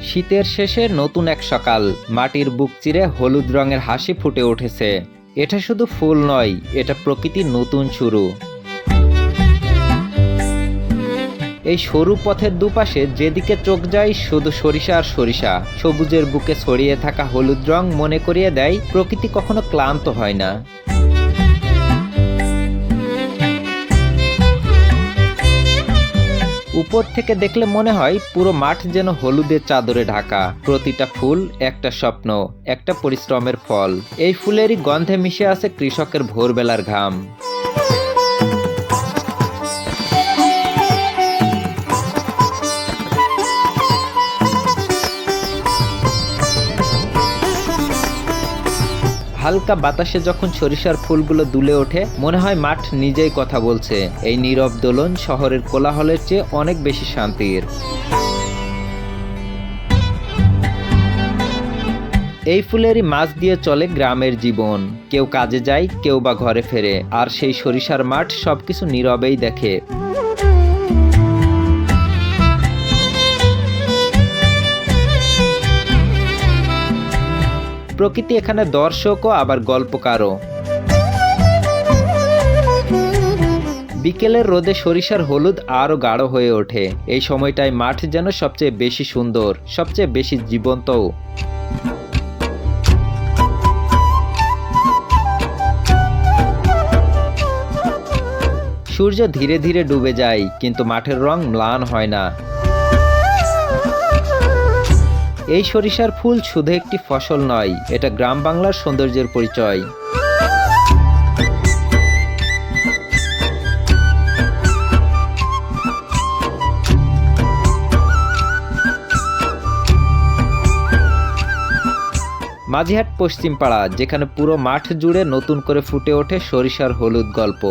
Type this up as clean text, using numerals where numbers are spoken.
শীতের শেষে নতুন এক সকাল, মাটির বুক চিরে হলুদ রঙের হাসি ফুটে উঠেছে। এটা শুধু ফুল নয়, এটা প্রকৃতির নতুন শুরু। এই সরু পথের দুপাশে যেদিকে চোখ যায় শুধু সরিষা আর সরিষা। সবুজের বুকে ছড়িয়ে থাকা হলুদ রং মনে করিয়ে দেয় প্রকৃতি কখনো ক্লান্ত হয় না। উপর থেকে দেখলে মনে হয় পুরো মাঠ যেন হলুদের চাদরে ঢাকা। প্রতিটা ফুল একটা স্বপ্ন, একটা পরিশ্রমের ফল। এই ফুলেরই গন্ধে মিশে আছে কৃষকের ভোরবেলার ঘাম। হালকা বাতাসে যখন সরিষার ফুলগুলো দুলে ওঠে, মনে হয় মাঠ নিজেই কথা বলছে। এই নীরব দোলন শহরের কোলাহলের চেয়ে অনেক বেশি শান্তির। এই ফুলেরই মাছ দিয়ে চলে গ্রামের জীবন। কেউ কাজে যায়, কেউ বা ঘরে ফেরে, আর সেই সরিষার মাঠ সবকিছু নীরবেই দেখে। প্রকৃতি এখানে দর্শকও আবার গল্পকারও। বিকেলের রোদে সরিষার হলুদ আরও গাঢ় হয়ে ওঠে। এই সময়টায় মাঠ যেন সবচেয়ে বেশি সুন্দর, সবচেয়ে বেশি জীবন্তও। সূর্য ধীরে ধীরে ডুবে যায়, কিন্তু মাঠের রং ম্লান হয় না। এই সরিষার ফুল শুধু একটি ফসল নয়, এটা গ্রাম বাংলার সৌন্দর্যের পরিচয়। মাঝিহাট পশ্চিমপাড়া, যেখানে পুরো মাঠ জুড়ে নতুন করে ফুটে ওঠে সরিষার হলুদ গল্প।